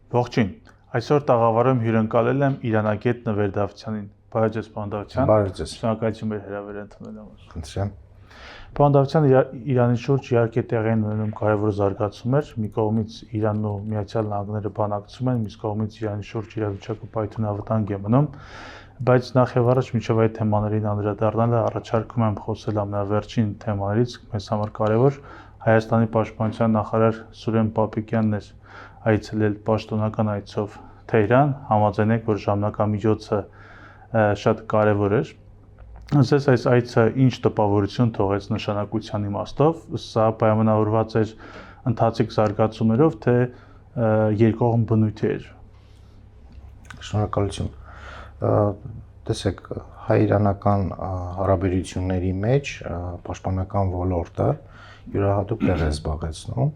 Ողջույն, այսօր տաղավարում հյուրընկալել եմ Իրանագետ Նվեր Դավթյանին, բարև ձեզ պարոն Դավթյան, շնորհակալություն մեր հրավերը ընդունելու համար։ Խնդրեմ։ Պարոն Դավթյան, Իրանի շուրջ իհարկե տեղի են ունենում կարևոր զարգացումներ, մի կողմից Իրանն ու Միացյալ Նահանգները բանակցում են, մյուս կողմից Իրանի շուրջ իրավիճակը պայթունավտանգ է մնում, բայց նախ եւ առաջ միջև այդ թեմաներին անդրադառնալը առաջարկում եմ խոսել ամենավերջին թեմաներից, մեզ համար կարևոր Հայաստանի պաշտպանության նախարար Սուրեն Պապիկյանն էր այցելել պաշտոնական այցով Թեհրան, համաձայնեք, որ ժամանակամիջոցը շատ կարևոր էր։ Ասես այս այցը ինչ տպավորություն թողեց նշանակության իմաստով, սա պայմանավորված էր ընթացիկ զարգացումներով, թե երկկողմ բնույթի էր։ Շնորհակալություն։ Տեսեք, հայ-իրանական հարաբերությունների մեջ պաշտպանական ոլորտը յուրահատուկ տեղ է զբաղեցնում։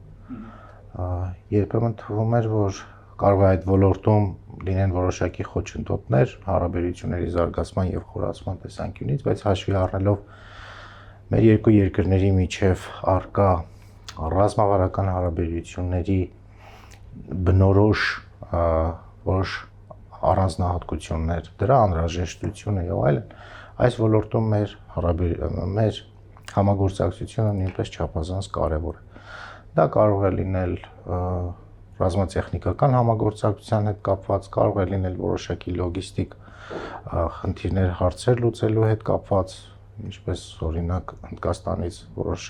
Երբեմն թվում էր, որ կարող է այդ ոլորտում լինեն որոշակի խոչընդոտներ հարաբերությունների զարգացման եւ խորացման տեսանկյունից, բայց հաշվի առնելով մեր երկու երկրների միջև առկա ռազմավարական հարաբերությունների բնորոշ որոշ առանձնահատկություններ, դրա անհրաժեշտությունը եւ այլն, այս ոլորտում մեր համագործակցությունը նույնպես չափազանց կարևոր է։ Դա կարող է լինել ռազմատեխնիկական համագործակցության հետ կապված, կարող է լինել որոշակի լոգիստիկ խնդիրներ, հարցեր լուծելու հետ կապված, ինչպես օրինակ Հնդկաստանից որոշ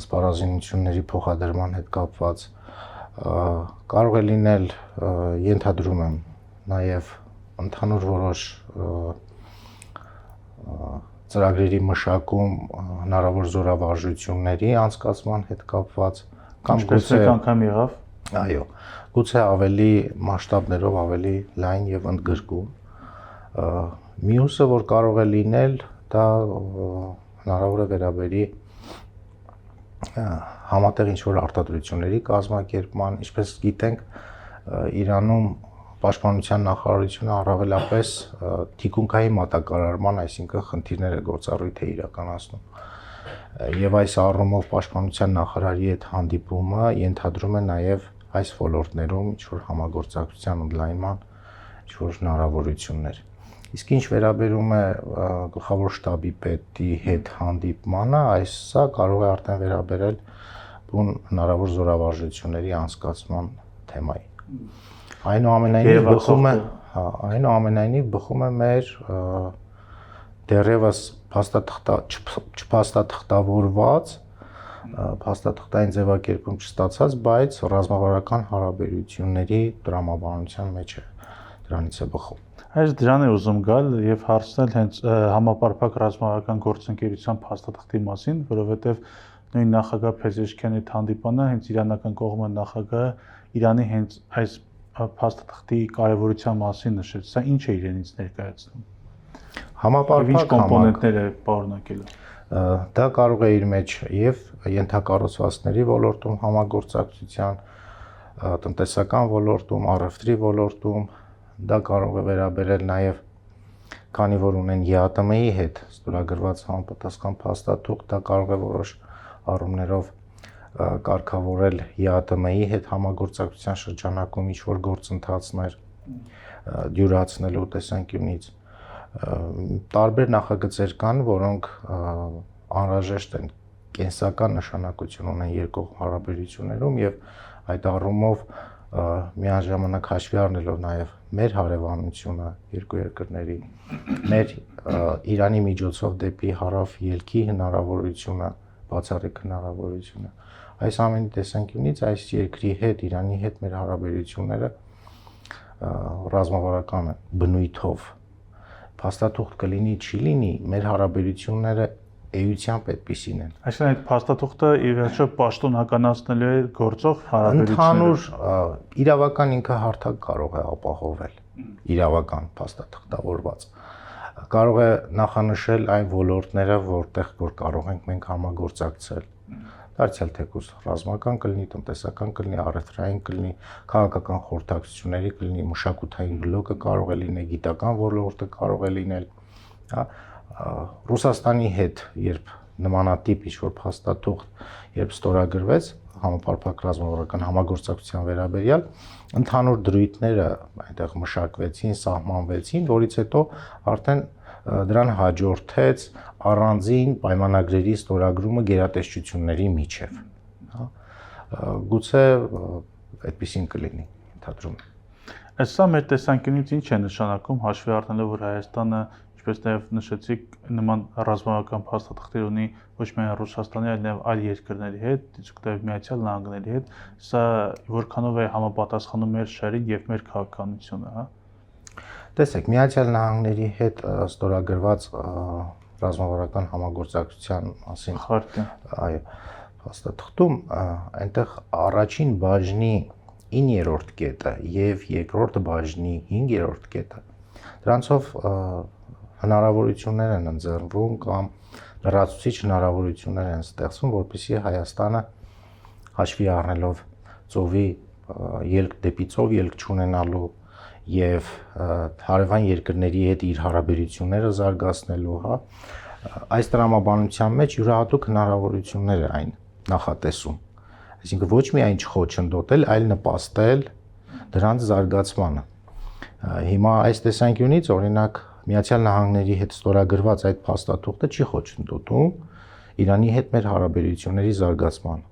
սպառազինությունների փոխադրման հետ կապված, կարող է լինել, ենթադրում եմ, նաև ընդհանուր որոշ ծրագրերի մշակում հնարավոր զորավարժությունների անցկացման հետ կապված, կամ գուցե անգամ եղավ, այո, գուցե ավելի մասշտաբներով ավելի լայն եւ ընդգրկում։ Մյուսը, որ կարող է լինել, դա հնարավոր է վերաբերի համատեղ ինչ-որ արտադրությունների կազմակերպման, ինչպես գիտենք, Իրանում պաշտպանության նախարարությունը առավելապես թիկունքային մատակարարման, այսինքն խնդիրներ է գործառույթ է իրականացնում։ Եվ այս առումով պաշտպանության նախարարի հետ հանդիպումը ենթադրում է նաև այս ոլորտներում ինչ-որ համագործակցության ընդլայնման ինչ-որ հնարավորություններ։ Իսկ ինչ վերաբերում է գլխավոր շտաբի պետի հետ հանդիպմանը, սա կարող է արդեն վերաբերել բուն հնարավոր զորավարժությունների անցկացման թեմային։ Այնուամենայնիվ բխում է մեր դեռևս չփաստաթղթավորված, փաստաթղթային ձևակերպում չստացած, բայց ռազմավարական հարաբերությունների տրամաբանության մեջ է, դրանից է բխում։ Այս դրան է ուզում գալ եւ հարցնել հենց համապարփակ ռազմավարական գործընկերության փաստաթղթի մասին, որովհետեւ նույն նախագահ Փեզեշքյանի հանդիպանը հենց իրանական կողմը նախագահը Իրանի հենց այս փաստաթղթի կարևորության մասին նշեց։ Սա ինչ է իրենից ներկայացնում։ Համապարփակ կոմպոնենտներ է պարունակելու։ Դա կարող է իր մեջ եւ ենթակառուցվածքների ոլորտում համագործակցության, տնտեսական ոլորտում, առևտրի ոլորտում, դա կարող է վերաբերել նաեւ քանի որ ունեն ԵԱՏՄ-ի հետ ստորագրված համապատասխան փաստաթուղթ, դա կարող է որոշ առումներով կարգավորել ԵԱՏՄ-ի հետ համագործակցության շրջանակում ինչ-որ գործընթացներ դյուրացնելու տեսանկյունից։ Տարբեր նախագծեր կան, որոնք անհրաժեշտ են, կենսական նշանակություն ունեն երկկողմ հարաբերություններում եւ այդ առումով միաժամանակ հաշվի առնելով նաեւ մեր հարևանությունը երկու երկրների, մեր Իրանի միջոցով դեպի հարավ ելքի հնարավորությունը, բացառիկ հնարավորությունը, այս ամենի տեսանկյունից այս երկրի հետ, Իրանի հետ մեր հարաբերությունները ռազմավարական բնույթով փաստաթուղթ կլինի, չի լինի, մեր հարաբերությունները էությամբ այդպիսին են։ Այսինքն այդ փաստաթուղթը ի վերջո պաշտոնականացնելու է գործող հարաբերությունները։ Ընդհանուր իրավական ինքը հարթակ կարող է ապահովել, իրավական փաստաթղթավորված։ Կարող է նախանշել այն ոլորտները, որտեղ որ կարող ենք մենք համագործակցել։ Դարձյալ թեկուզ ռազմական կլինի, տնտեսական կլինի, առևտրային կլինի, քաղաքական խորհրդակցությունների կլինի, մշակութային բլոկը կարող է լինել, գիտական ոլորտը կարող է լինել, հա։ Ռուսաստանի հետ, երբ նմանատիպ ինչ-որ փաստաթուղթ երբ ստորագրվեց, համապարփակ ռազմավարական համագործակցության վերաբերյալ ընդհանուր դրույթները այնտեղ մշակվեցին, սահմանվեցին, որից հետո արդեն դրան հաջորդեց առանձին պայմանագրերի ստորագրումը գերատեսչությունների միջև, հա, գուցե այդպեսին կլինի, ընդհանրում։ Սա մեր տեսանկյունից ինչ է նշանակում, հաշվի առնելով, որ Հայաստանը, ինչպես նաև նշեցիք, նման ռազմավարական փաստաթղթեր ունի ոչ միայն Ռուսաստանի, այլև այլ երկրների հետ, դեպի Միացյալ Նահանգների հետ, սա որքանով է համապատասխանում մեր շահերին եւ մեր քաղաքականությունը, հա։ Տեսեք, Միացյալ Նահանգների հետ ստորագրված ռազմավարական համագործակցության մասին խորհրդի, այո, փաստաթղթում այնտեղ առաջին բաժնի 9-րդ կետը եւ երկրորդ բաժնի 5-րդ կետը դրանցով հնարավորություններ են ընձեռվում կամ լրացուցիչ հնարավորություններ են ստեղծվում, որպեսզի Հայաստանը հաշվի առնելով ծովի ելք դեպի ծով ելք չունենալու եւ հարևան երկրների հետ իր հարաբերությունները զարգացնելու, հա, այս տրամաբանության մեջ յուրահատուկ հնարավորություններ այն նախատեսում։ Այսինքն ոչ միայն չխոչընդոտել, այլ նպաստել դրանց զարգացմանը։ Հիմա այս տեսանկյունից օրինակ Միացյալ Նահանգների հետ ստորագրված այդ փաստաթուղթը չի խոչընդոտում Իրանի հետ մեր հարաբերությունների զարգացմանը։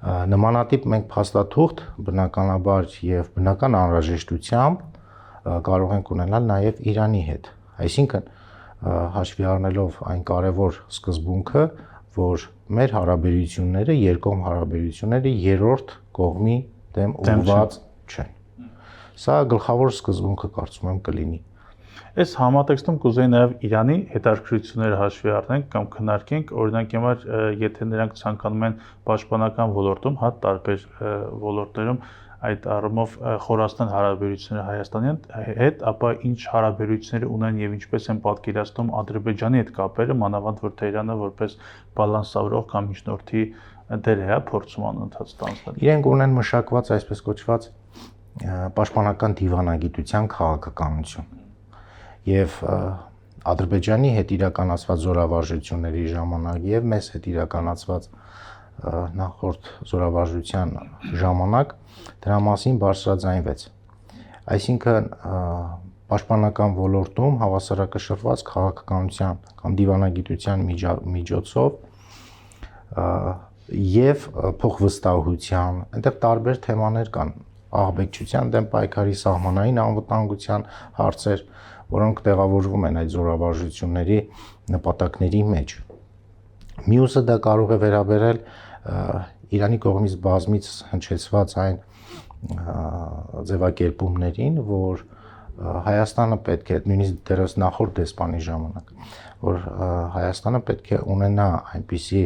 Նմանատիպ մենք փաստաթուղթ բնականաբար եւ բնական անհրաժեշտությամբ կարող ենք ունենալ նաեւ Իրանի հետ։ Այսինքն հաշվի առնելով այն կարևոր սկզբունքը, որ մեր հարաբերությունները, երկկողմ հարաբերությունները երրորդ կողմի դեմ ուղղված չեն։ Սա գլխավոր սկզբունքը կարծում եմ կլինի։ Այս համատեքստում կուզեի նաև Իրանի հետաքրքրությունները հաշվի առնենք կամ քննարկենք, օրինակ համար, եթե նրանք ցանկանում են պաշտպանական ոլորտում, հա, տարբեր ոլորտներում այդ առումով խորացնել հարաբերությունները Հայաստանի հետ, ապա ինչ հարաբերություններ ունեն եւ ինչպես են պատկերացնում Ադրբեջանի հետ կապերը, մանավանդ որ Թեհրանը որպես բալանսավորող կամ միջնորդի դեր է փորձում անընդհատ ստանձնել։ Իրենք ունեն մշակված այսպես կոչված պաշտպանական դիվանագիտության քաղաքականություն եւ Ադրբեջանի հետ իրականացված զորավարժությունների ժամանակ եւ մեզ հետ իրականացված նախորդ զորավարժության ժամանակ դրա մասին բարձրաձայնվեց։ Այսինքն պաշտպանական ոլորտում հավասարակշռված քաղաքականության կամ դիվանագիտության միջոցով եւ փոխվստահության, այնտեղ տարբեր թեմաներ կան, ահաբեկչության դեմ պայքարի, սահմանային անվտանգության հարցեր, որոնք տեղավորվում են այդ զորավարժությունների նպատակների մեջ։ Մյուսը դա կարող է վերաբերել Իրանի կողմից բազմից հնչեցված այն ձևակերպումներին, որ Հայաստանը պետք է, նույնիսկ դեռևս նախորդ դեսպանի ժամանակ, որ Հայաստանը պետք է ունենա այնպիսի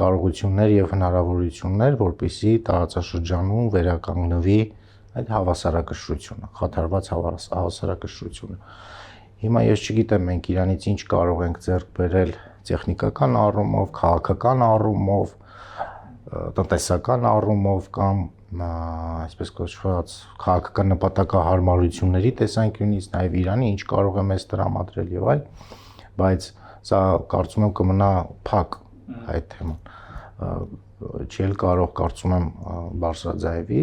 կարողություններ եւ հնարավորություններ, որպեսզի տարածաշրջանում վերականգնվի այդ հավասարակշռությունը, խաթարված հավասարակշռությունը։ Հիմա ես չգիտեմ մենք Իրանից ինչ կարող ենք ձեռք բերել տեխնիկական առումով, քաղաքական առումով, տնտեսական առումով կամ այսպես կոչված քաղաքական նպատակահարմարությունների տեսանկյունից նաև Իրանը ինչ կարող է մեզ տրամադրել եւ այլ, բայց սա կարծում եմ կմնա փակ այդ թեման։ Չի կարող կարծում եմ բարձրաձայնվի,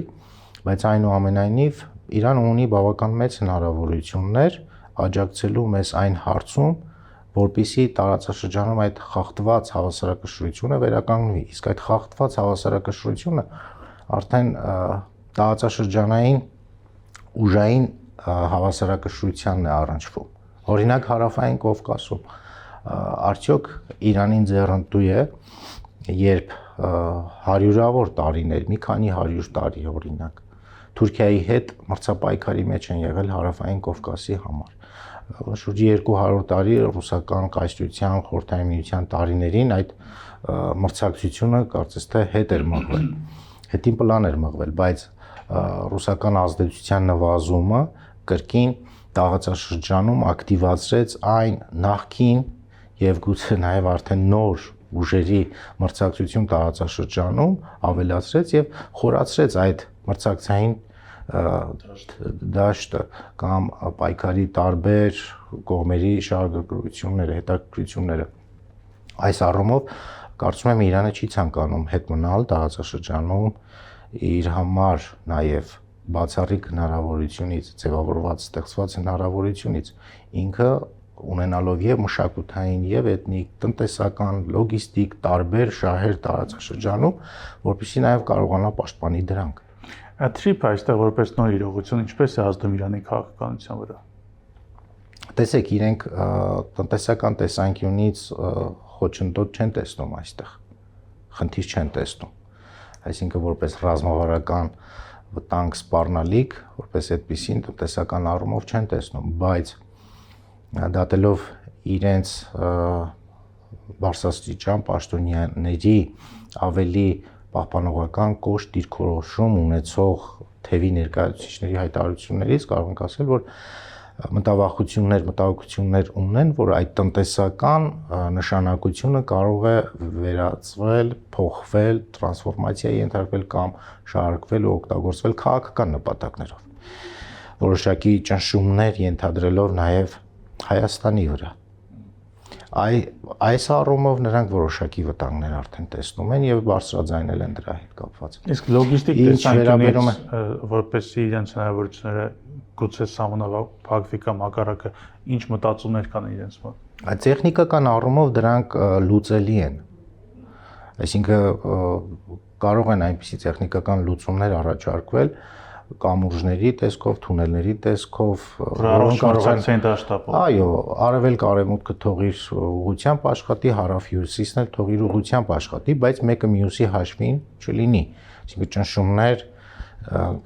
բայց այնուամենայնիվ Իրանը ունի բավական մեծ հնարավորություններ աջակցելու մեզ այն հարցում, որպեսզի տարածաշրջանում այդ խախտված հավասարակշռությունը վերականգնվի։ Իսկ այդ խախտված հավասարակշռությունը արդեն տարածաշրջանային ուժային հավասարակշռությանն է առնչվում։ Օրինակ Հարավային Կովկասում արդյոք Իրանին ձեռնտու է, երբ հարյուրավոր տարիներ, մի քանի 100 տարի օրինակ, Թուրքիայի հետ մրցապայքարի մեջ են եղել Հարավային Կովկասի համար։ Շուրջ 200 տարի ռուսական կայսրության, Խորհրդային Միության տարիներին այդ մրցակցությունը կարծես թե հետ էր մղվել, հետին պլան էր մղվել, բայց ռուսական ազդեցության նվազումը կրկին տարածաշրջանում ակտիվացրեց այն նախկին եւ գուցե նաեւ արդեն նոր ուժերի մրցակցություն տարածաշրջանում, ավելացրեց եւ խորացրեց այդ մրցակցային դաշտը կամ պայքարի տարբեր կողմերի շահագրգռությունները, հետաքրքրությունները։ Այս առումով կարծում եմ Իրանը չի ցանկանում հետ մնալ տարածաշրջանում իր համար նաև բացառիկ հնարավորությունից, ձևավորված ստեղծված հնարավորությունից ինքը ունենալով եւ մշակութային եւ էթնիկ, տնտեսական, լոգիստիկ տարբեր շահեր տարածաշրջանում, որպեսզի նաեւ կարողանա պաշտպանի դրանք։ Թրիփը այստեղ որպես նոր իրողություն ինչպես է ազդում Իրանի քաղաքականության վրա։ Տեսեք, իրենք տնտեսական տեսանկյունից խոչընդոտ չեն տեսնում այստեղ, խնդիր չեն տեսնում, այսինքն որպես ռազմավարական վտանգ սպառնալիք, որպես այդպիսին տնտեսական առումով չեն տեսնում, բայց դատելով իրենց բարձրաստիճան պաշտոնյաների ավելի պահպանողական կոշտ դիրքորոշում ունեցող թևի ներկայացուցիչների հայտարարություններից կարող ենք ասել, որ մտահոգություններ ունեն, որ այդ տնտեսական նշանակությունը կարող է վերածվել, փոխվել, տրանսֆորմացիայի ենթարկվել կամ շարժվել ու օգտագործվել քաղաքական նպատակներով։ Որոշակի ճնշումներ ենթադրելով նաև Հայաստանի վրա։ Այս առումով նրանք որոշակի վտանգներ արդեն տեսնում են եւ բարձրաձայնել են դրա հետ կապված։ Իսկ լոգիստիկ տեսանկյունից որպեսզի իրենց հնարավորությունները գուցե սահմանափակվի կամ հակառակը ինչ մտածումներ կան իրենց մոտ։ Այդ տեխնիկական առումով դրանք լուծելի են։ Այսինքն կարող են այնպիսի տեխնիկական լուծումներ առաջարկվել կամուրջների տեսքով, թունելների տեսքով, որոնք կարող են դաշտապով։ Այո, արևելք արևմուտքը թողիր ուղղությամբ աշխատի, հարավ-հյուսիսն էլ թողիր ուղղությամբ աշխատի, բայց մեկը մյուսի հաշվին չլինի։ Այսինքն ճնշումներ,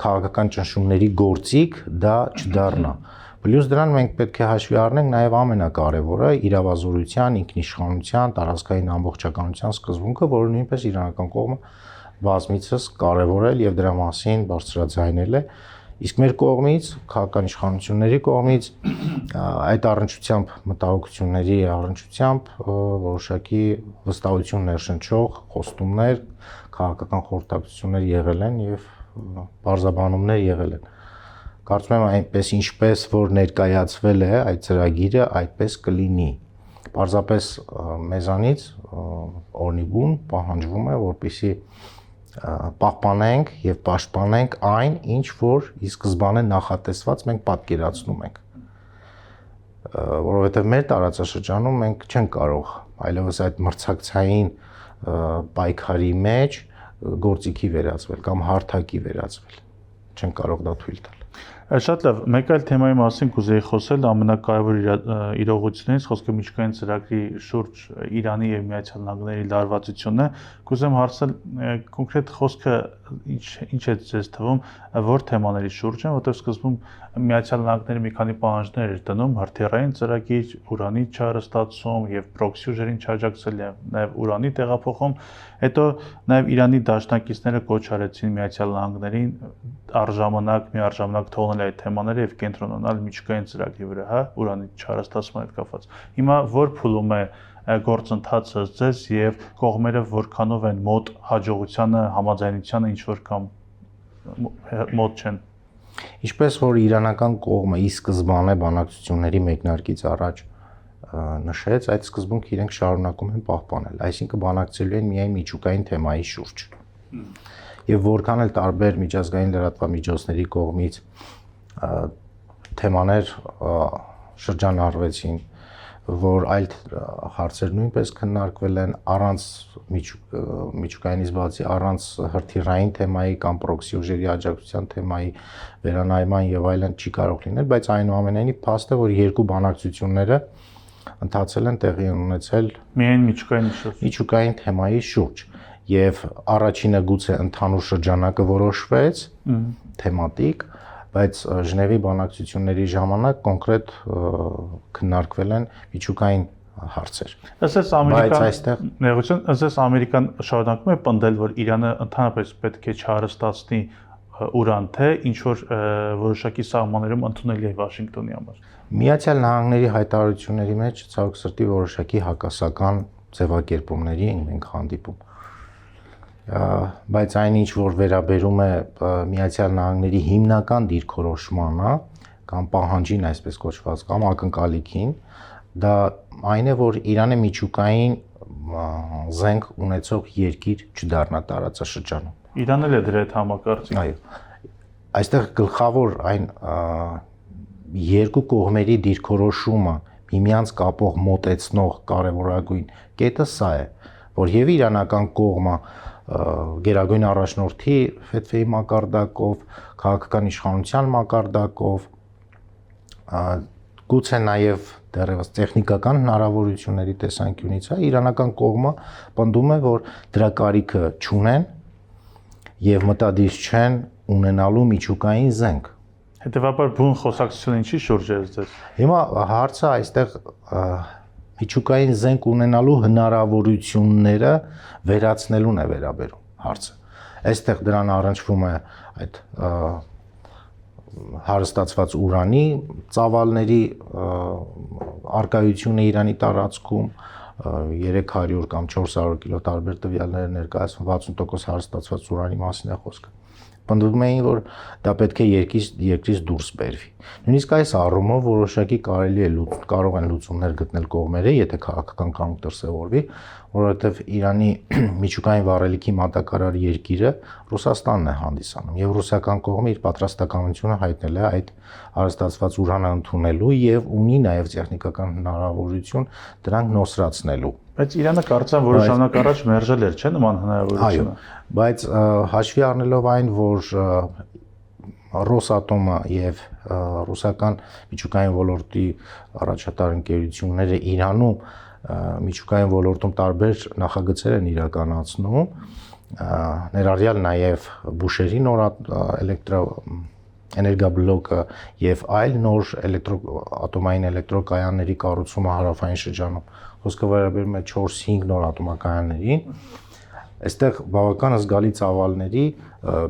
քաղաքական ճնշումների գործիք դա չդառնա։ Պլյուս դրան մենք պետք է հաշվի առնենք նաև ամենակարևորը իրավազորության, ինքնիշխանության, տարածքային ամբողջականության սկզբունքը, որը նույնպես իրանական կողմը բազմիցս կարևորել եւ դրա մասին բարձրաձայնել է, իսկ մեր կողմից, քաղաքական իշխանությունների կողմից այդ առնչությամբ մտահոգությունների առնչությամբ որոշակի վստահություն ներշնչող խոստումներ, քաղաքական խորհրդակցություններ եղել են եւ բարձաբանումներ եղել են։ Կարծում եմ այնպես ինչպես որ ներկայացվել է այդ ծրագիրը, այդպես կլինի։ Պարզապես մեզանից օրնիբուն պահանջվում է, որպեսզի պահպանենք եւ պաշտպանենք այն, ինչ որ ի սկզբանե նախատեսված մենք պատկերացնում ենք, որովհետեւ մեր տարածաշրջանում մենք չենք կարող այլևս այդ մրցակցային պայքարի մեջ գործիքի վերածվել կամ հարթակի վերածվել, չենք կարող դա թույլ տալ։ Շատ լավ, մեկ այլ թեմայի մասին կուզեի խոսել, ամենակարևոր իրողությունից, խոսքը միջուկային ծրագրի շուրջ Իրանի եւ Միացյալ Նահանգների լարվածությունն է։ Կուզեմ հարցնել կոնկրետ խոսքը ինչ է ձեզ թվում, որ թեմաների շուրջ են, որտեղ սկզբում Միացյալ Նահանգները մի քանի պահանջներ էր դնում, հրթիռային ծրագիր, ուրանի չհարստացում եւ պրոքսի ուժերին չաջակցել եւ նաեւ ուրանի տեղափոխում, հետո նաեւ Իրանի դաշնակիցները կոչ արեցին Միացյալ Նահանգներին առժամանակ միառժամանակ թողնել այդ թեմաները եւ կենտրոնանալ միջուկային ծրագրի վրա, հա, ուրանի չհարստացման հետ կապված։ Հիմա որ փուլում է գործընթացը ձեզ եւ կողմերը որքանով են մոտ հաջողությանը, համաձայնությանը, ինչ որ կամ մոտ չեն։ Ինչպես որ իրանական կողմը ի սկզբանե բանակցությունների մեկնարկից առաջ նշեց, այդ սկզբունքը իրենք շարունակում են պահպանել, այսինքն բանակցելու են միայն միջուկային թեմայի շուրջ։ Եվ որքան էլ տարբեր միջազգային լրատվամիջոցների կողմից թեմաներ շրջանառվեցին, որ այլ հարցեր նույնպես քննարկվել են առանց միջուկայինից բացի, առանց հրթիռային թեմայի կամ պրոքսի ուժերի աջակցության թեմայի վերանայման եւ այլն չի կարող լինել, բայց այնուամենայնիվ փաստ է, որ երկու բանակցությունները ընթացել են, տեղի ունեցել միայն միջուկային թեմայի շուրջ եւ առաջինը գուցե ընդհանուր շրջանակը որոշվեց թեմատիկ, բայց Ժնևի բանակցությունների ժամանակ կոնկրետ քննարկվել են միջուկային հարցեր։ Ասես Ամերիկան շարունակում է պնդել, որ Իրանը ընդհանրապես պետք է չհարստացնի ուրան, թե ինչ որ որոշակի սահմաններում ընդունելի է Վաշինգտոնի համար։ Միացյալ Նահանգների հայտարարությունների մեջ ցավոք սրտի որոշակի հակասական ձևակերպումների ենք հանդիպում։ Բայց այն ինչ որ վերաբերում է Միացյալ Նահանգների հիմնական դիրքորոշմանը կամ պահանջին, այսպես կոչված, կամ ակնկալիքին, դա այն է, որ Իրանը միջուկային զենք ունեցող երկիր չդառնա տարածաշրջանում։ Իրանն էլ է դրա հետ համակարծիք։ Այո։ Այստեղ գլխավոր այն երկու կողմերի դիրքորոշումը միմյանց կապող մոտեցնող կարևորագույն կետը սա է, որ եւ իրանական կողմը գերագույն առաջնորդի ֆեթվեի մակարդակով, քաղաքական իշխանության մակարդակով, գուցե նաեւ դեռևս տեխնիկական հնարավորությունների տեսանկյունից իրանական կողմը պնդում է, որ դրա կարիքը չունեն եւ մտադիր չեն ունենալու միջուկային զենք։ Հետևաբար բուն խոսակցությունը ինչի շուրջ է դες։ Հիմա հարցը այստեղ միջուկային զենք ունենալու հնարավորությունները վերացնելուն է վերաբերում հարցը։ Այստեղ դրան առնչվում է այդ հարստացված ուրանի ծավալների արկայությունը Իրանի տարածքում 300 կամ 400 կիլո տարբեր տվյալներ ներկայացվում 60% հարստացված ուրանի մասին է խոսքը։ Պնդում էին, որ դա պետք է երկրից դուրս բերվի։ Նույնիսկ այս առումով որոշակի կարող են լուծումներ գտնել կողմերը, եթե քաղաքական կամք դրսևորվի, որովհետև Իրանի միջուկային վառելիքի մատակարար երկիրը Ռուսաստանն է հանդիսանում, եւ ռուսական կողմը իր պատրաստակամությունը հայտնել է այդ հարստացված ուրանը ընդունելու եւ ունի նաեւ տեխնիկական հնարավորություն դրանք նոսրացնելու։ Բայց Իրանը կարծեմ որոշ ժամանակ առաջ մերժել էր, չէ՞ նման հնարավորությունը։ Այո, բայց հաշվի առնելով այն, որ Ռոսատոմը եւ ռուսական միջուկային ոլորտի առաջատար ընկերությունները Իրանում միջուկային ոլորտում տարբեր նախագծեր են իրականացնում, ներառյալ նաեւ Բուշերի նոր էներգաբլոկը եւ այլ նոր ատոմային էլեկտրոկայանների կառուցումը հարավային շրջանում։ Խոսքը վերաբերում է 4-5 նոր ատոմակայաններին։ Այստեղ բավական զգալի ծավալների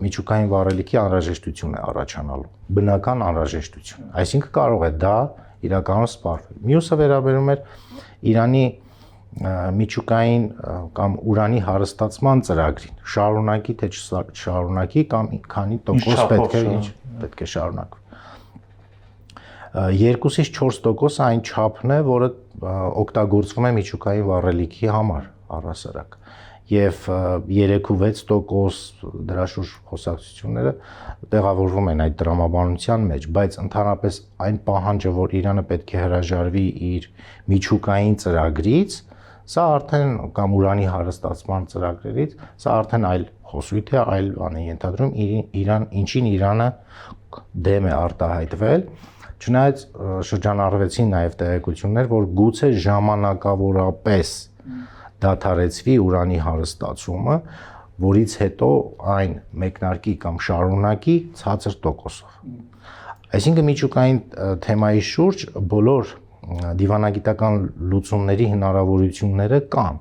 միջուկային վառելիքի անհրաժեշտություն է առաջանալու, բնական անհրաժեշտություն։ Այսինքն կարող է դա իրականում սպառվել։ Մյուսը վերաբերում է Իրանի միջուկային կամ ուրանի հարստացման ծրագրին, շարունակի թե չշարունակի կամ քանի տոկոս պետք է շարունակվի։ 2-ից 4% այն չափն է, որը օգտագործվում է միջուկային վառելիքի համար առհասարակ։ Եվ 3-6% դրա շուրջ խոսակցությունները տեղավորվում են այդ տրամաբանության մեջ, բայց ընդհանրապես այն պահանջը, որ Իրանը պետք է հրաժարվի իր միջուկային ծրագրից, սա արդեն կամ ուրանի հարստացման ծրագրերից, սա արդեն այլ խոսույթ է, այլ բան է ենթադրում ինչին Իրանը դեմ է արտահայտվել, չնայած շրջանառվեցին նաև տեղեկություններ, որ գուցե ժամանակավորապես դադարեցվի ուրանի հարստացումը, որից հետո այն մեկնարկի կամ շարունակի ցածր տոկոսով։ Այսինքն միջուկային թեմայի շուրջ բոլոր դիվանագիտական լուծումների հնարավորությունները կան,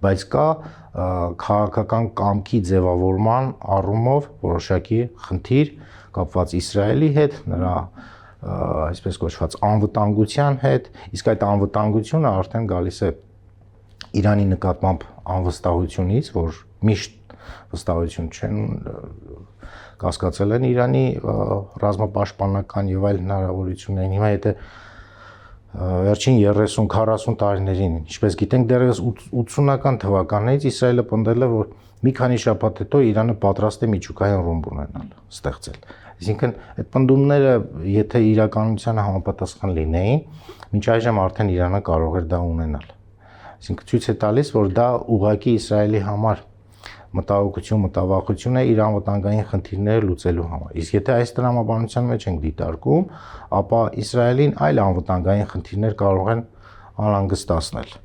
բայց կա քաղաքական կամքի ձևավորման առումով որոշակի խնդիր կապված Իսրայելի հետ, նրա այսպես կոչված անվտանգության հետ, իսկ այդ անվտանգությունը արդեն գալիս է Իրանի նկատմամբ անվստահությունից, որ միշտ վստահություն չեն կասկածել են Իրանի ռազմապաշտպանական եւ այլ հնարավորություններին։ Հիմա եթե վերջին 30-40 տարիներին, ինչպես գիտենք, դեռևս 80-ական թվականներից Իսրայելը պնդել է, որ մի քանի շաբաթ հետո Իրանը պատրաստ է միջուկային ռումբ ունենալ, ստեղծել։ Այսինքն այդ պնդումները, եթե իրականությանը համապատասխան լինեին, մինչ այժմ արդեն Իրանը կարող էր դա ունենալ։ Այսինքն ցույց է տալիս, որ դա ուղղակի Իսրայելի համար մտավախություն է իր անվտանգային խնդիրները լուծելու համար։ Իսկ եթե այս տրամաբանության մեջ ենք դիտարկում, ապա Իսրայելին այլ անվտանգային խնդիրներ կարող են անհանգստացնել։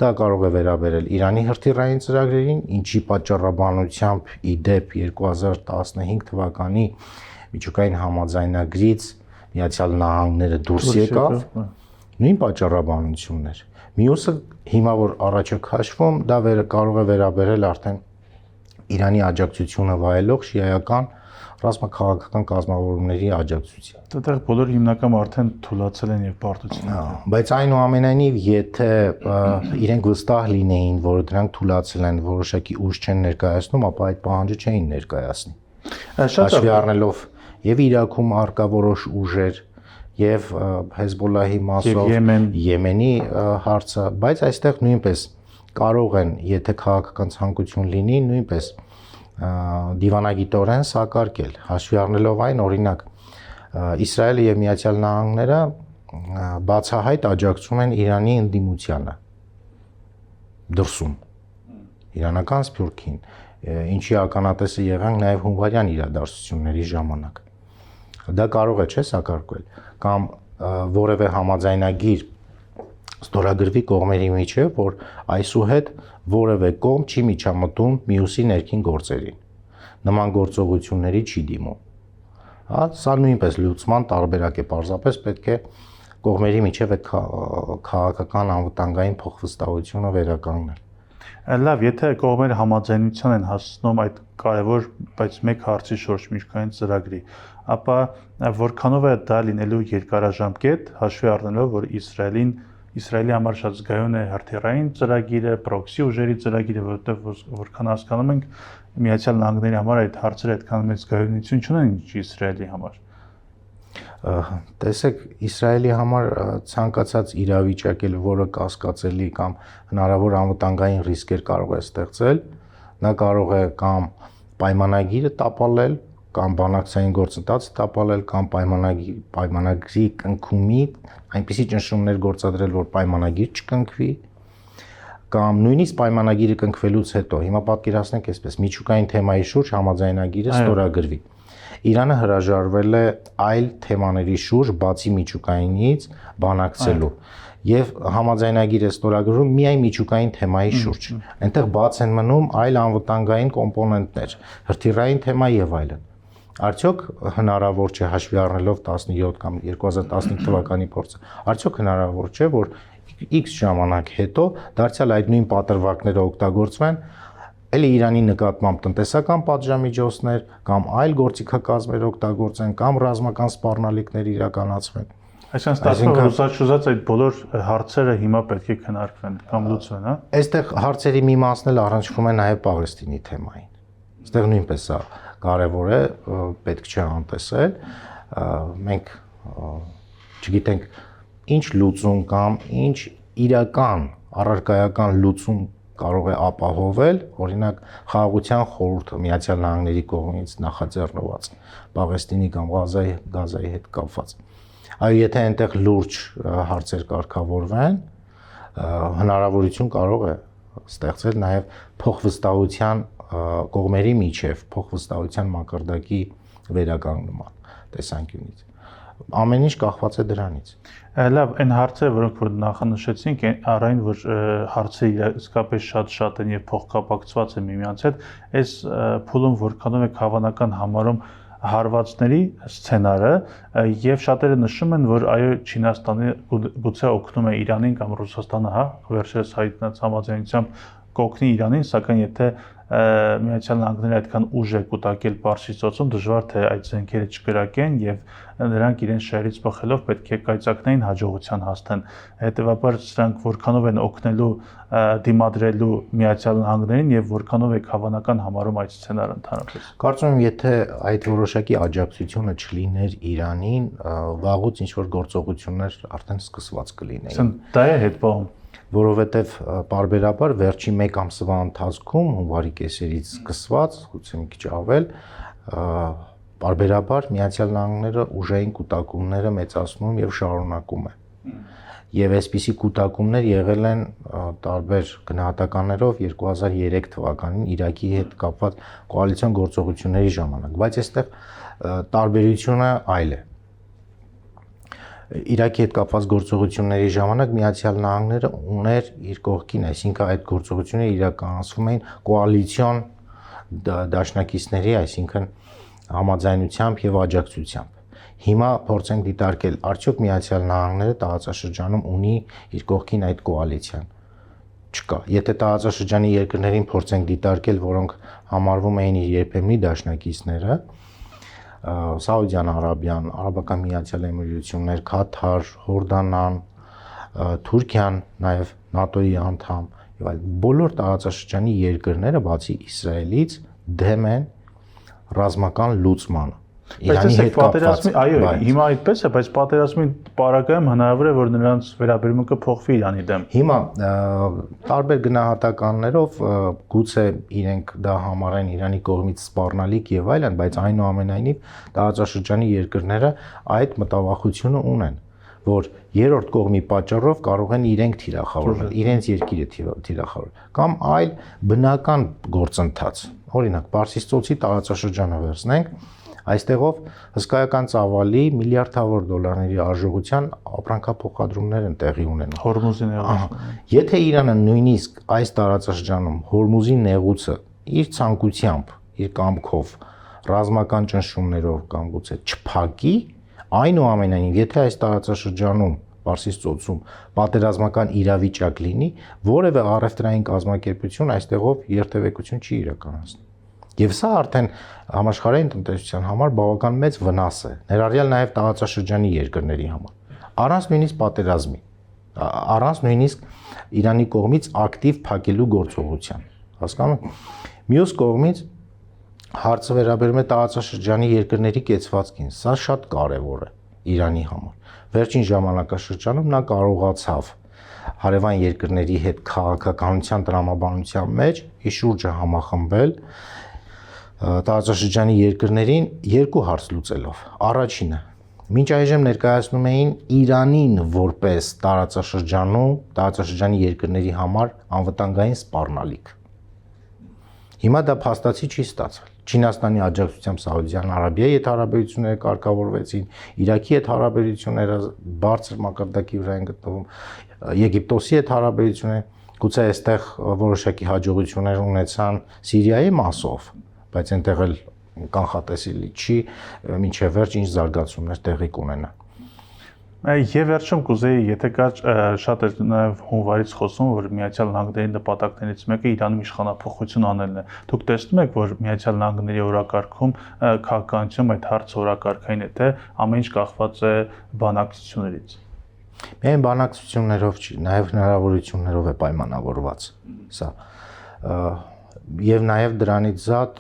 Դա կարող է վերաբերել Իրանի հրթիռային ծրագրերին, ինչի պատճառաբանությամբ ի դեպ 2015 թվականի միջուկային համաձայնագրից Միացյալ Նահանգները դուրս եկավ, նույն պատճառաբանություններ։ Մյուսը հիմա որ առաջ է քաշվում, դա կարող է վերաբերել արդեն Իրանի աջակցությունը վայելող շիայական ռազմաքաղաքական կազմավորումների աջակցության։ Դեռ բոլոր հիմնականում արդեն թուլացել են եւ պարտություն են։ Բայց այնուամենայնիվ, եթե իրենք վստահ լինեին, որ դրանք թուլացել են, որոշակի ուժ չեն ներկայացնում, ապա այդ պահանջը չէին ներկայացնի։ Հաշվի առնելով եւ Իրաքում արկա որոշ ուժեր եւ Հեզբոլլահի մասով Եմենի հարցը, բայց այստեղ նույնպես կարող են, եթե քաղաքական ցանկություն լինի, նույնպես դիվանագիտորեն սակարկել, հաշվի առնելով այն, օրինակ Իսրայելը եւ Միացյալ Նահանգները բացահայտ աջակցում են Իրանի ընդդիմությանը դրսում, իրանական սփյուռքին, ինչի ականատեսը եղանք նաեւ հունվարյան իրադարձությունների ժամանակ։ Դա կարող է չէ սակարկվել կամ որևէ համաձայնագիր ստորագրվի կողմերի միջև, որ այսուհետ որևէ կողմ չի միջամտում մյուսի ներքին գործերին, նման գործողությունների չի դիմում։ Հա, սա նույնպես լուծման տարբերակ է, պարզապես պետք է կողմերի միջև այդ քաղաքական անվտանգային փոխվստահությունը վերականգնել։ Լավ, եթե կողմերը համաձայնության են հասնում այդ կարևոր, բայց մեկ հարցի շուրջ միջուկային ծրագրի, ապա որքանով է դա լինելու երկարաժամկետ, հաշվի առնելով, որ Իսրայելի համար շատ զգայուն է հրթիռային ծրագիրը, պրոքսի ուժերի ծրագիրը, որովհետև որքան հասկանում ենք, Միացյալ Նահանգների համար այդ հարցերը այդքան մեծ զգայունություն չունեն, ինչ Իսրայելի համար։ Տեսեք, Իսրայելի համար ցանկացած իրավիճակ էլ, որը կասկածելի կամ հնարավոր անվտանգային ռիսկեր կարող է ստեղծել, նա կարող է կամ պայմանագիրը տապալել, կամ բանակցային գործընթացը տապալել, կամ պայմանագրի կնքումի այնպիսի ճնշումներ գործադրել, որ պայմանագիր չկնքվի, կամ նույնիսկ պայմանագիրը կնքվելուց հետո, հիմա պատկերացնենք այսպես, միջուկային թեմայի շուրջ համաձայնագիրը ստորագրվի։ Իրանը հրաժարվել է այլ թեմաների շուրջ, բացի միջուկայինից, բանակցելու։ Եվ համաձայնագիր է ստորագրվում միայն միջուկային թեմայի շուրջ։ Այնտեղ բաց են մնում այլ անվտանգային կոմպոնենտներ, հրթիռային թեմա եւ այլն։ Արդյոք հնարավոր չէ հաշվի առնելով 17 կամ 2015 թվականի փորձը, արդյոք հնարավոր չէ, որ X ժամանակ հետո դարձյալ այդ նույն պատրվակները օգտագործվեն էլի Իրանի նկատմամբ տնտեսական պատժամիջոցներ կամ այլ գործիքակազմեր օգտագործեն կամ ռազմական սպառնալիքներ իրականացվեն։ Այսինքն ստացվում է ուզած այդ բոլոր հարցերը հիմա պետք է քննարկվեն կամ լուծվեն, հա։ Այստեղ հարցերի մի մասն էլ առնչվում է նաև Պաղեստինի թեմային։ Այստեղ նույնպես սա կարևոր է, պետք չէ անտեսել։ Մենք չգիտենք ինչ լուծում կամ ինչ իրական առարկայական լուծում կարող է ապահովել, օրինակ Խաղաղության խորհուրդը Միացյալ Նահանգների կողմից նախաձեռնված Պաղեստինի կամ Գազայի հետ կապված։ Այո, եթե այնտեղ լուրջ հարցեր կարգավորվեն, հնարավորություն կարող է ստեղծել նաև փոխվստահության կողմերի միջև փոխվստահության մակարդակի վերականգնման տեսանկյունից։ Ամեն ինչ կախված է դրանից։ Լավ, այն հարցերը, որոնք որ նախանշեցինք, առայն որ հարցերը իսկապես շատ են եւ փոխկապակցված են միմյանց հետ, այս փուլում որքանով է հավանական համարում հարվածների սցենարը եւ շատերը նշում են, որ այո Չինաստանը գուցե օգնում է Իրանին կամ Ռուսաստանը, հա, վերջերս հայտնած համաձայնությամբ կօգնի Իրանին, սակայն եթե Միացյալ Նահանգները այդքան ուժ է կուտակել Պարսից ծոցում, դժվար թե այդ զենքերը չկրակեն եւ նրանք իրենց շահերից բխելով պետք է կայծակնային հաջողության հասնեն։ Հետևաբար սրանք որքանով են օգնելու դիմադրելու Միացյալ Նահանգներին եւ որքանով է հավանական համարում այդ սցենարը ընդհանրապես։ Կարծում եմ, եթե այդ որոշակի աջակցությունը չլիներ Իրանին, վաղուց ինչ որ գործողություններ արդեն սկսված կլինեին։ Դա է հետպահում, որովհետև բարբերաբար վերջի 1 ամսվա ընթացքում հունվարի կեսերից սկսված, գուցե մի քիչ ավել, բարբերաբար Միացյալ Նահանգները ուժային կուտակումները մեծացնում եւ շարունակում է։ Եվ այսպիսի կուտակումներ եղել են տարբեր գնահատականներով 2003 թվականին Իրաքի հետ կապված կոալիցիոն գործողությունների ժամանակ, բայց այստեղ տարբերությունը այլ է։ Իրաքի հետ կապված գործողությունների ժամանակ Միացյալ Նահանգները ուներ իր կողքին, այսինքն այդ գործողությունները իրականացվում էին կոալիցիոն դաշնակիցների, այսինքն համաձայնությամբ եւ աջակցությամբ։ Հիմա փորձենք դիտարկել, արդյոք Միացյալ Նահանգները տարածաշրջանում ունի իր կողքին այդ կոալիցիան։ Չկա։ Եթե տարածաշրջանի երկրներին փորձենք դիտարկել, որոնք համարվում էին իր երբեմնի դաշնակիցները, Սաուդյան Արաբիան, Արաբական Միացյալ Էմիրություններ, Քաթար, Հորդանան, Թուրքիան, նաև ՆԱՏՕ-ի անդամ եւ այլ բոլոր տարածաշրջանի երկրները բացի Իսրայելից դեմ են ռազմական լուծմանը։ Իրանի հետ կապված։ Այո, հիմա այդպես է, բայց պատերազմի պարագայում հնարավոր է, որ նրանց վերաբերմունքը փոխվի Իրանի դեմ։ Հիմա տարբեր գնահատականներով գուցե իրենք դա համարեն Իրանի կողմից սպառնալիք եւ այլն, բայց այնուամենայնիվ տարածաշրջանի երկրները այդ մտավախությունը ունեն, որ երրորդ կողմի պատճառով կարող են իրենք թիրախավորել, իրենց երկիրը թիրախավորել կամ այլ բնական գործընթաց։ Օրինակ, Պարսից ծոցի տարածաշրջանը վերցնենք, այստեղով հսկայական ծավալի միլիարդավոր դոլարների արժողության ապրանքափոխադրումներ են տեղի ունենում։ Հորմուզի նեղուցը։ Եթե Իրանը նույնիսկ այս տարածաշրջանում Հորմուզի նեղուցը իր ցանկությամբ, իր կամքով, ռազմական ճնշումներով կամ գուցե չփակի, այնուամենայնիվ, եթե այս տարածաշրջանում Պարսից ծոցում պատերազմական իրավիճակ լինի, որևէ առևտրային կազմակերպություն այստեղով երթևեկություն չի իրականացնի։ Եվ սա արդեն համաշխարհային տնտեսության համար բավական մեծ վնաս է, ներառյալ նաև տարածաշրջանի երկրների համար։ Առանց նույնիսկ պատերազմի, առանց նույնիսկ Իրանի կողմից ակտիվ փակելու գործողության։ Հասկանում եք։ Մյուս կողմից հարցը վերաբերում է տարածաշրջանի երկրների կեցվածքին։ Սա շատ կարևոր է Իրանի համար։ Վերջին ժամանակաշրջանում նա կարողացավ հարևան երկրների հետ քաղաքականության տրամաբանության մեջ իր շուրջը համախմբել տարածաշրջանի երկրներին երկու հարց լուծելով։ Առաջինը, մինչ այժմ ներկայացնում էին Իրանին որպես տարածաշրջանի երկրների համար անվտանգային սպառնալիք։ Հիմա դա փաստացի չի ստացվել։ Չինաստանի աջակցությամբ Սաուդյան Արաբիայի հետ հարաբերությունները կարգավորվեցին, Իրաքի հետ հարաբերությունները բարձր մակարդակի վրա են գտնվում, Եգիպտոսի հետ հարաբերությունները գուցե այստեղ որոշակի հաջողություններ ունեցան Սիրիայի մասով, բայց այնտեղ էլ կանխատեսելի չի մինչև վերջ ինչ զարգացումներ տեղի կունենան։ Եվ վերջում կուզեի, եթե կար շատ է նաև հունվարից խոսում, որ Միացյալ Նահանգների նպատակներից մեկը Իրանում իշխանափոխություն անելն է։ Դուք տեսնում եք, որ Միացյալ Նահանգների օրակարգում քաղաքականություն այդ հարցը օրակարգային է, թե ամեն ինչ կախված է բանակցություններից։ Միայն բանակցություններով չի, նաև հնարավորություններով է պայմանավորված սա։ Եվ նաև դրանից զատ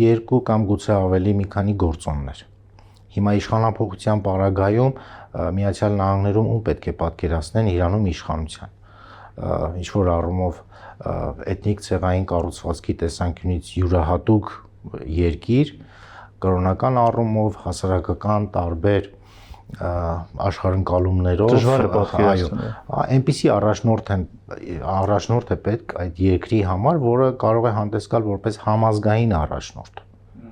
երկու կամ գուցե ավելի մի քանի գործոններ։ Հիմա իշխանափոխության պարագայում Միացյալ Նահանգներում ում պետք է պատկերացնեն Իրանում իշխանության։ Ինչ որ առումով էթնիկ ցեղային կառուցվածքի տեսանկյունից յուրահատուկ երկիր, կրոնական առումով հասարակական տարբեր աշխարհընկալումներով դժվար է պատկերացնել։ Այնպիսի առաջնորդ է պետք այդ երկրի համար, որը կարող է հանդես գալ որպես համազգային առաջնորդ,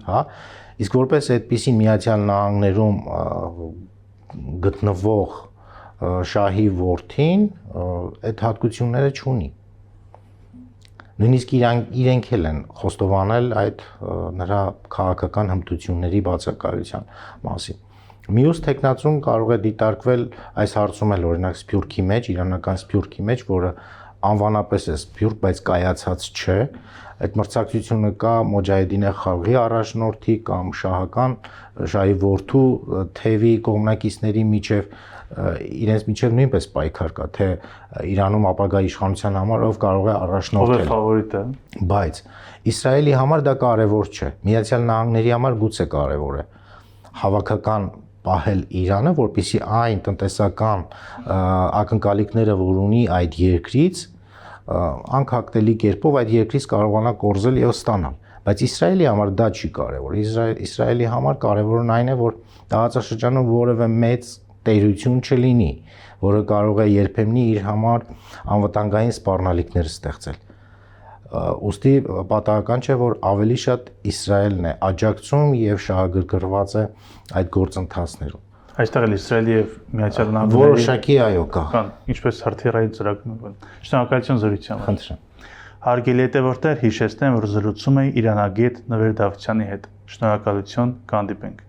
հա։ Իսկ որպես այդպիսին Միացյալ Նահանգներում գտնվող շահի որդին այդ հատկությունները չունի։ Նույնիսկ իրենք էլ են խոստովանել այդ նրա քաղաքական հմտությունների բացակայության մասին։ Մյուս տեխնացուն կարող է դիտարկվել այս հարցում էլ օրինակ Սփյուռքի մեջ, իրանական Սփյուռքի մեջ, որը անվանապես է Սփյուռք, բայց կայացած չէ։ Այդ մրցակցությունը կա Մոջահեդինե խաղի առաջնորդի կամ շահի որդու թևի կողմնակիցների միջև իրենց միջև նույնպես պայքար կա, թե Իրանում ապագա իշխանության համար ով կարող է առաջնորդել։ Ով է ֆավորիտը։ Բայց Իսրայելի համար դա կարևոր չէ։ Միացյալ Նահանգների համար գուցե կարևոր է։ Հավաքական պահել Իրանը, որպեսզի այն տնտեսական ակնկալիքները, որ ունի այդ երկրից, անկախտելի կերպով այդ երկրից կարողանա կորզել եւ ստանալ։ Բայց Իսրայելի համար դա չի կարևոր։ Իսրայելի համար կարևորն այն է, որ տարածաշրջանում որևէ մեծ տերություն չլինի, որը կարող է երբեմն իր համար անվտանգային սպառնալիքներ ստեղծել։ Ուստի պատահական չէ, որ ավելի շատ Իսրայելն է աջակցում եւ շահագրգռված է այդ գործընթացներում։ Այստեղ էլ Իսրայելի եւ Միացյալ Նահանգների որոշակի այո կա։ Ինչպես հրթիռային ծրագրում։ Շնորհակալություն զրույցի համար։ Խնդրեմ։ Հարգելի հետևորդներ, հիշեցնեմ, որ զրուցում էի իրանագետ Նվեր Դավթյանի հետ։ Շնորհակալություն, կհանդիպենք։